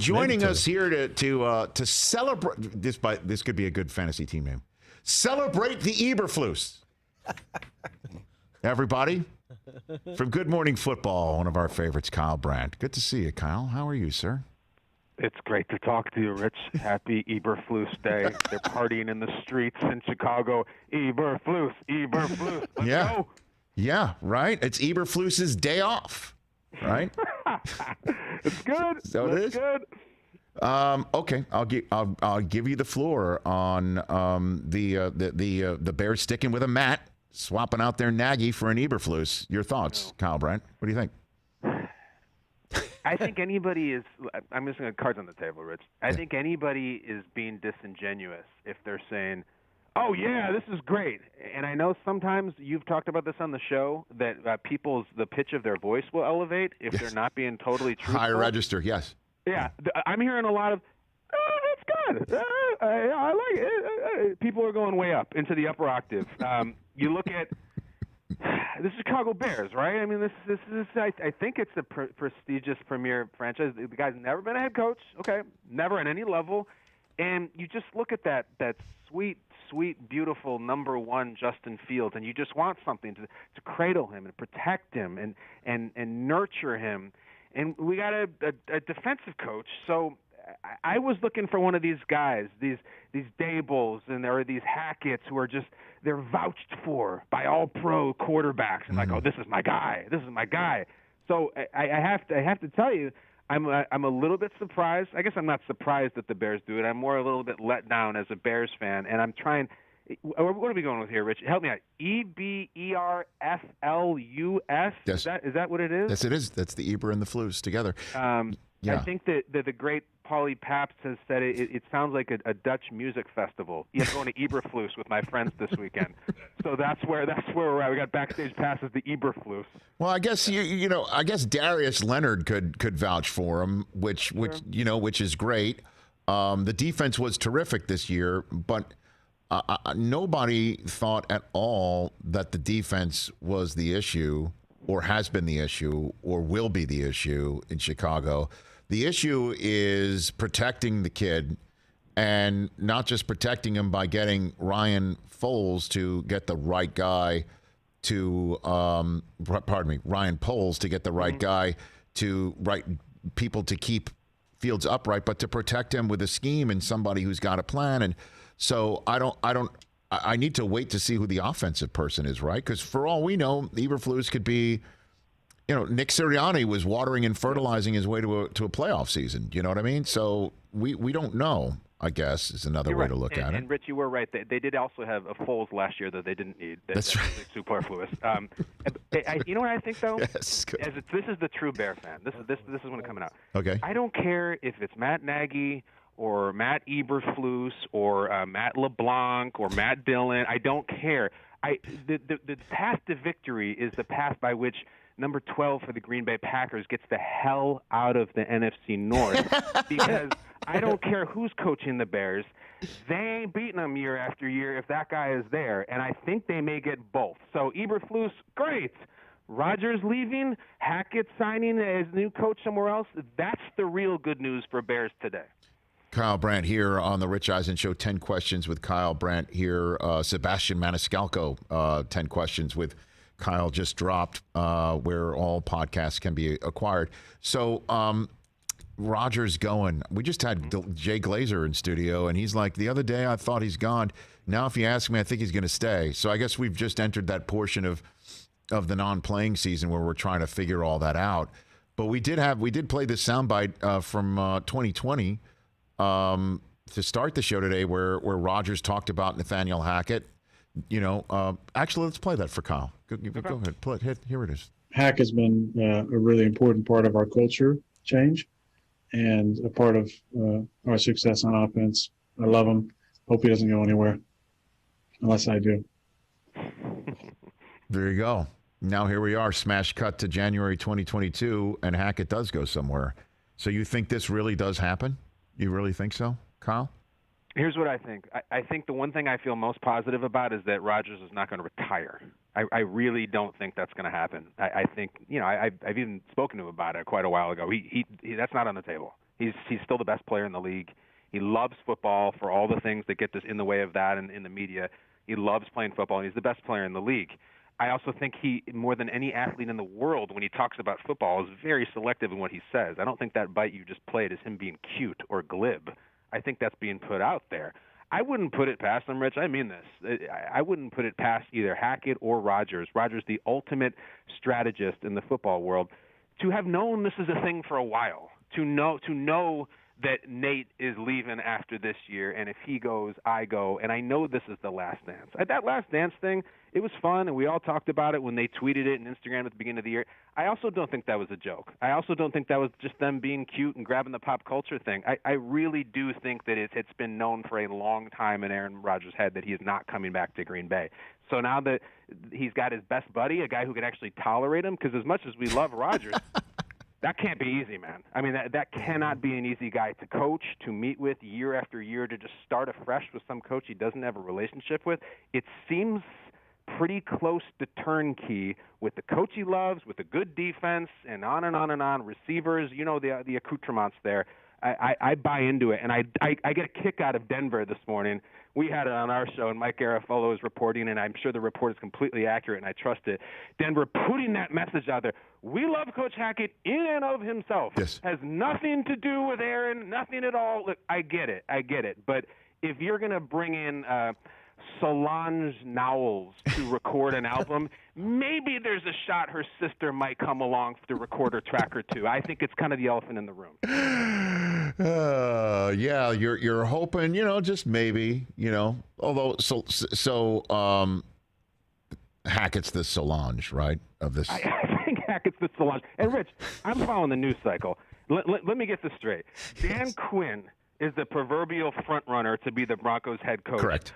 Joining us here to celebrate this could be a good fantasy team name. Celebrate the Eberflus. Everybody, from Good Morning Football, one of our favorites, Kyle Brandt. Good to see you, Kyle. How are you, sir? It's great to talk to you, Rich. Happy Eberflus Day. They're partying in the streets in Chicago. Eberflus, Eberflus. Let's go. Yeah, right. It's Eberflus's day off, right? It's good. So it is good. Okay, I'll give you the floor on the Bears sticking with a Matt, swapping out their Nagy for an Eberflus. Your thoughts, Kyle Brandt? What do you think? I think anybody is. I'm just going to cards on the table, Rich. I think anybody is being disingenuous if they're saying, "Oh yeah, this is great." And I know sometimes you've talked about this on the show that the pitch of their voice will elevate if they're not being totally truthful. Higher register, yes. Yeah, I'm hearing a lot of, that's good. I like it. People are going way up into the upper octave. You look at the Chicago Bears, right? I mean, this is. I think it's the prestigious premier franchise. The guy's never been a head coach. Okay, never at any level. And you just look at that sweet, beautiful number one Justin Fields, and you just want something to cradle him and protect him and nurture him. And we got a defensive coach, so I was looking for one of these guys, these Dables and there are these Hacketts who are just they're vouched for by all pro quarterbacks and like, oh, this is my guy. So I have to tell you, I'm a little bit surprised. I guess I'm not surprised that the Bears do it. I'm more a little bit let down as a Bears fan, and I'm trying. What are we going with here, Rich? Help me out. Eberflus. Yes. Is that what it is? Yes, it is. That's the Eber and the Flus together. I think that the great Paulie Pabst has said it sounds like a Dutch music festival. Yeah, I'm going to Eberflus with my friends this weekend. So that's where we're at. We got backstage passes to Eberflus. Well, I guess I guess Darius Leonard could vouch for him, which is great. The defense was terrific this year, but nobody thought at all that the defense was the issue or has been the issue or will be the issue in Chicago. The issue is protecting the kid, and not just protecting him by getting Ryan Foles to get the right guy to Ryan Poles to get the right guy to right people to keep Fields upright, but to protect him with a scheme and somebody who's got a plan. And so I need to wait to see who the offensive person is, right? Because for all we know, Eberflus could be, Nick Sirianni was watering and fertilizing his way to a playoff season. You know what I mean? So we don't know, I guess, is another way to look at it. And Rich, you were right. They did also have a Foles last year that they didn't need. That's right. Superfluous. You know what I think, though? Yes, this is the true Bear fan. This is when it's coming out. Okay. I don't care if it's Matt Nagy or Matt Eberflus or Matt LeBlanc or Matt Dillon. I don't care. The path to victory is the path by which number 12 for the Green Bay Packers gets the hell out of the NFC North because I don't care who's coaching the Bears. They ain't beating them year after year if that guy is there, and I think they may get both. So Eberflus, great. Rodgers leaving, Hackett signing as new coach somewhere else, that's the real good news for Bears today. Kyle Brandt here on the Rich Eisen Show. 10 questions with Kyle Brandt here. Sebastian Maniscalco, 10 questions with Kyle just dropped, where all podcasts can be acquired. So Rodgers going. We just had Jay Glazer in studio, and he's like, the other day I thought he's gone. Now if you ask me, I think he's going to stay. So I guess we've just entered that portion of the non-playing season where we're trying to figure all that out. But we did play this soundbite from 2020 to start the show today where Rodgers talked about Nathaniel Hackett. Actually, let's play that for Kyle. Go ahead. Play it. Here it is. Hack has been a really important part of our culture change and a part of our success on offense. I love him. Hope he doesn't go anywhere, unless I do. There you go. Now here we are, smash cut to January 2022, and Hackett does go somewhere. So you think this really does happen? You really think so, Kyle? Here's what I think. I think the one thing I feel most positive about is that Rodgers is not going to retire. I really don't think that's going to happen. I think, I've even spoken to him about it quite a while ago. He that's not on the table. He's still the best player in the league. He loves football for all the things that get in the way of that in the media. He loves playing football, and he's the best player in the league. I also think he, more than any athlete in the world, when he talks about football, is very selective in what he says. I don't think that bite you just played is him being cute or glib. I think that's being put out there. I wouldn't put it past him, Rich. I mean this. I wouldn't put it past either Hackett or Rodgers. Rodgers, the ultimate strategist in the football world, to have known this is a thing for a while, to know that Nate is leaving after this year, and if he goes, I go, and I know this is the last dance. At that last dance thing, it was fun, and we all talked about it when they tweeted it on Instagram at the beginning of the year. I also don't think that was a joke. I also don't think that was just them being cute and grabbing the pop culture thing. I really do think that it's been known for a long time in Aaron Rodgers' head that he is not coming back to Green Bay. So now that he's got his best buddy, a guy who can actually tolerate him, because as much as we love Rodgers, that can't be easy, man. I mean, that cannot be an easy guy to coach, to meet with year after year, to just start afresh with some coach he doesn't have a relationship with. It seems pretty close to turnkey with the coach he loves, with a good defense, and on and on and on. Receivers, the accoutrements there. I buy into it, and I get a kick out of Denver this morning. We had it on our show, and Mike Garafolo is reporting, and I'm sure the report is completely accurate, and I trust it. Denver putting that message out there. We love Coach Hackett in and of himself. Yes. Has nothing to do with Aaron, nothing at all. Look, I get it. But if you're going to bring in Solange Knowles to record an album, maybe there's a shot her sister might come along to record her track or two. I think it's kind of the elephant in the room. Yeah, you're hoping, just maybe, although Hackett's the Solange, right, of this. I think Hackett's the Solange. And Rich, I'm following the news cycle. Let me get this straight. Dan Quinn is the proverbial front runner to be the Broncos head coach. Correct.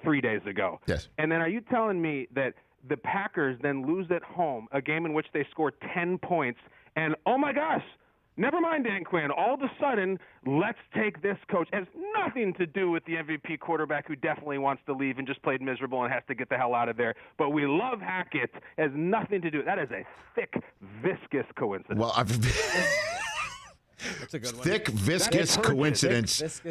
3 days ago. Yes. And then are you telling me that the Packers then lose at home, a game in which they score 10 points, and oh my gosh, never mind Dan Quinn, all of a sudden, let's take this coach. It has nothing to do with the MVP quarterback who definitely wants to leave and just played miserable and has to get the hell out of there. But we love Hackett. It has nothing to do. That is a thick, viscous coincidence. Well, That's a good one. Thick, viscous coincidence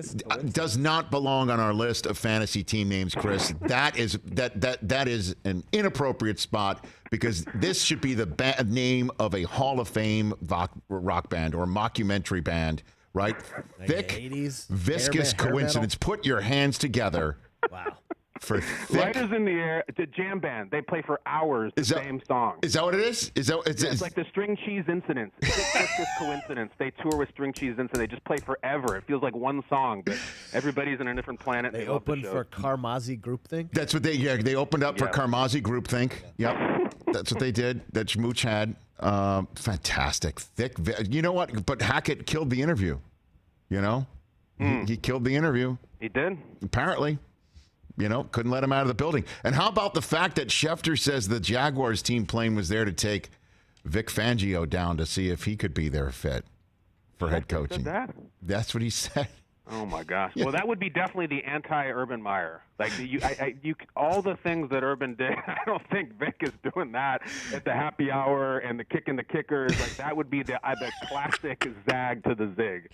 does not belong on our list of fantasy team names, Chris. That is an inappropriate spot because this should be the name of a Hall of Fame rock band or mockumentary band, right? Like Thick, 80s viscous hair coincidence. Put your hands together. Wow. For thick. Lighters in the Air, the jam band. They play for hours the same song. Is that what it is? It's like the String Cheese Incidents. It's this coincidence. They tour with String Cheese Incidents. They just play forever. It feels like one song, but everybody's in a different planet. They opened for Karmazi Groupthink. That's what they opened up for Karmazi Groupthink. Yep. That's what they did. That Schmooch had. Fantastic. Thick. You know what? But Hackett killed the interview. He killed the interview. He did? Apparently. Couldn't let him out of the building. And how about the fact that Schefter says the Jaguars team plane was there to take Vic Fangio down to see if he could be their fit for head coaching? Said that? That's what he said. Oh my gosh! Well, that would be definitely the anti-Urban Meyer. Like all the things that Urban did. I don't think Vic is doing that at the happy hour and the kicking the kickers. Like that would be the classic zag to the zig.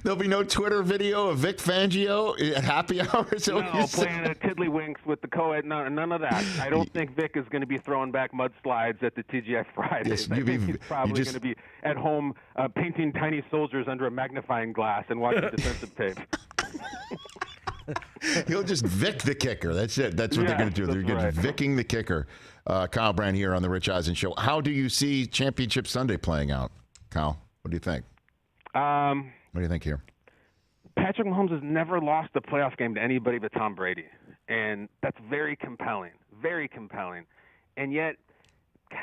There'll be no Twitter video of Vic Fangio at happy hours. No, playing at Tiddlywinks with the co-ed. None of that. I don't think Vic is going to be throwing back mudslides at the TGF Fridays. Yes, I think he's probably going to be at home painting tiny soldiers under a magnifying glass and watching defensive tape. He'll just Vic the kicker. That's it. That's what they're going to do. They're going to Vicking the kicker. Kyle Brandt here on the Rich Eisen Show. How do you see Championship Sunday playing out, Kyle? What do you think? What do you think here? Patrick Mahomes has never lost a playoff game to anybody but Tom Brady, and that's very compelling, very compelling. And yet,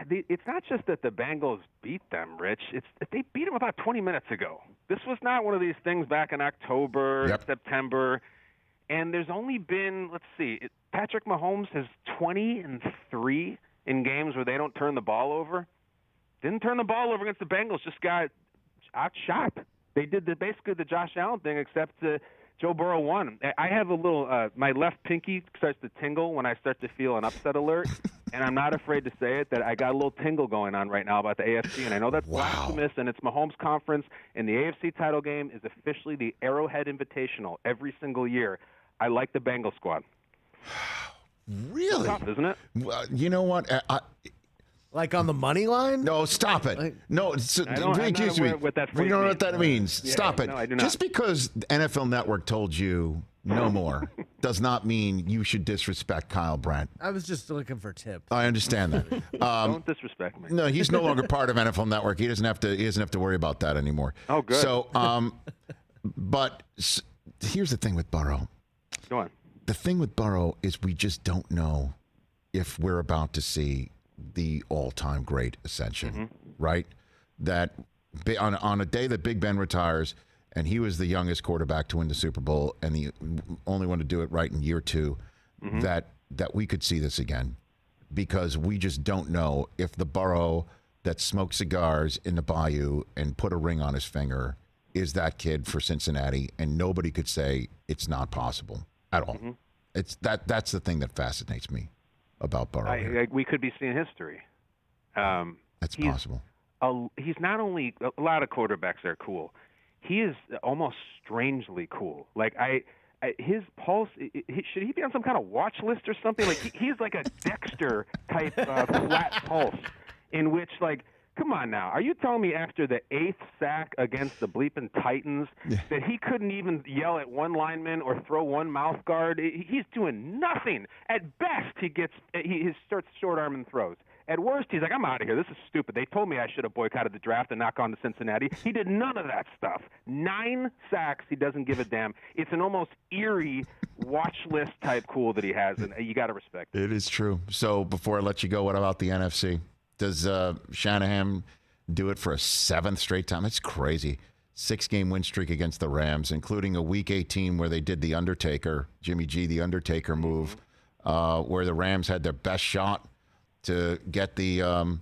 it's not just that the Bengals beat them, Rich. It's that they beat them about 20 minutes ago. This was not one of these things back in October, September, and there's only been, Patrick Mahomes has 20-3 in games where they don't turn the ball over. Didn't turn the ball over against the Bengals, just got outshot. They did basically the Josh Allen thing, except Joe Burrow won. I have a little my left pinky starts to tingle when I start to feel an upset alert. and I'm not afraid to say it, that I got a little tingle going on right now about the AFC, and I know that's blasphemous, and it's Mahomes' conference, and the AFC title game is officially the Arrowhead Invitational every single year. I like the Bengals squad. Really? It's tough, isn't it? You know what? Like on the money line? No, stop it. No, I'm not aware of what that we phrase don't know means. what that means. Yeah, Stop it. no, I do not. Just because NFL Network told you no more does not mean you should disrespect Kyle Brandt. I was just looking for tips. I understand that. Don't disrespect me. No, he's no longer part of NFL Network. He doesn't have to worry about that anymore. Oh, good. So, but here's the thing with Burrow. Go on. The thing with Burrow is we just don't know if we're about to see the all-time great ascension, right? That on a day that Big Ben retires, and he was the youngest quarterback to win the Super Bowl and the only one to do it right in year 2, that we could see this again, because we just don't know if the Burrow that smoked cigars in the bayou and put a ring on his finger is that kid for Cincinnati, and nobody could say it's not possible at all. It's that's the thing that fascinates me about Burrow. We could be seeing history. That's possible. He's not only a lot of quarterbacks are cool. He is almost strangely cool. Like his pulse. Should he be on some kind of watch list or something? Like he's like a Dexter type flat pulse, in which like. Come on now. Are you telling me after the 8th sack against the bleeping Titans that he couldn't even yell at one lineman or throw one mouth guard? He's doing nothing. At best, he starts short-arming throws. At worst, he's like, I'm out of here. This is stupid. They told me I should have boycotted the draft and not gone to Cincinnati. He did none of that stuff. 9 sacks. He doesn't give a damn. It's an almost eerie watch list type cool that he has, and you got to respect it. It is true. So before I let you go, what about the NFC? Does Shanahan do it for a 7th straight time? That's crazy. 6-game win streak against the Rams, including a Week 18 where they did the Undertaker, Jimmy G, the Undertaker move, where the Rams had their best shot to get the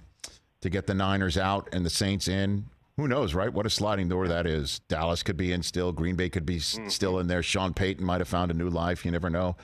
Niners out and the Saints in. Who knows, right? What a sliding door that is. Dallas could be in still. Green Bay could be still in there. Sean Payton might have found a new life. You never know.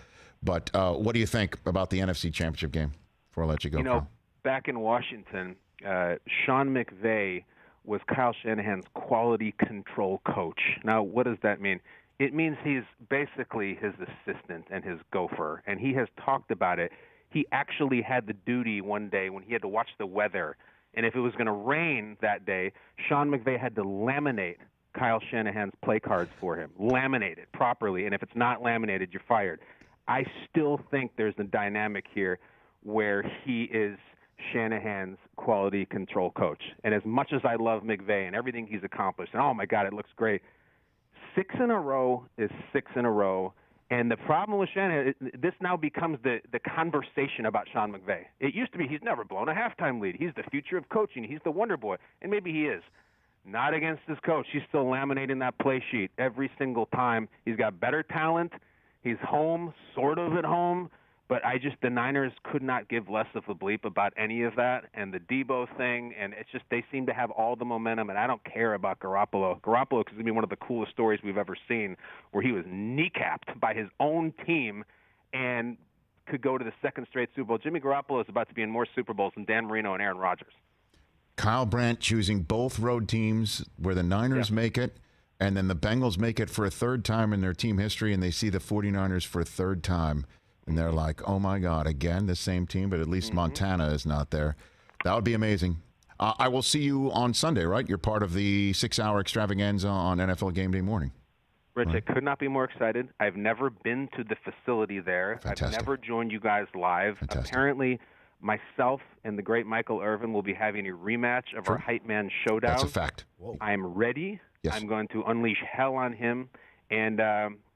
But what do you think about the NFC Championship game before I let you go? Carl? Back in Washington, Sean McVay was Kyle Shanahan's quality control coach. Now, what does that mean? It means he's basically his assistant and his gopher, and he has talked about it. He actually had the duty one day when he had to watch the weather, and if it was going to rain that day, Sean McVay had to laminate Kyle Shanahan's play cards for him, laminate it properly, and if it's not laminated, you're fired. I still think there's a dynamic here where he is Shanahan's quality control coach. And as much as I love McVay and everything he's accomplished, and oh my God, it looks great, 6 in a row is 6 in a row. And the problem with Shanahan, this now becomes the conversation about Sean McVay. It used to be he's never blown a halftime lead. He's the future of coaching. He's the wonder boy. And maybe he is. Not against his coach. He's still laminating that play sheet every single time. He's got better talent. He's home, sort of at home. But the Niners could not give less of a bleep about any of that, and the Debo thing, and it's just they seem to have all the momentum, and I don't care about Garoppolo. Garoppolo is going to be one of the coolest stories we've ever seen, where he was kneecapped by his own team and could go to the 2nd straight Super Bowl. Jimmy Garoppolo is about to be in more Super Bowls than Dan Marino and Aaron Rodgers. Kyle Brandt choosing both road teams where the Niners make it, and then the Bengals make it for a 3rd time in their team history, and they see the 49ers for a 3rd time. And they're like, oh, my God, again, the same team, but at least Montana is not there. That would be amazing. I will see you on Sunday, right? You're part of the 6-hour extravaganza on NFL Game Day morning. Rich, I could not be more excited. I've never been to the facility there. Fantastic. I've never joined you guys live. Fantastic. Apparently, myself and the great Michael Irvin will be having a rematch of our Hype Man Showdown. That's a fact. I'm ready. Yes. I'm going to unleash hell on him. And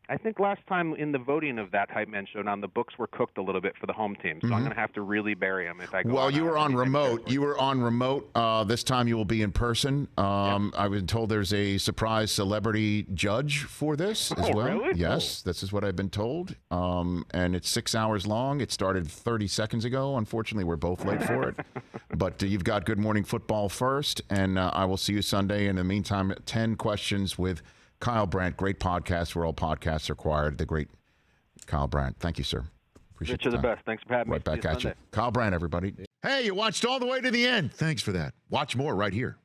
I think last time in the voting of that Hype Man Showdown, the books were cooked a little bit for the home team. So I'm going to have to really bury him if I go. Well, you were on remote. You were on remote. This time you will be in person. I've been told there's a surprise celebrity judge for this as well. Really? Yes, this is what I've been told. And it's 6 hours long. It started 30 seconds ago. Unfortunately, we're both late for it. But you've got Good Morning Football first, and I will see you Sunday. In the meantime, 10 questions with Kyle Brandt. Great podcast where all podcasts are acquired. The great Kyle Brandt. Thank you, sir. Appreciate Rich, you're the time. best. Thanks for having me. Right back See you at you. Sunday. Kyle Brandt, everybody. Hey, you watched all the way to the end. Thanks for that. Watch more right here.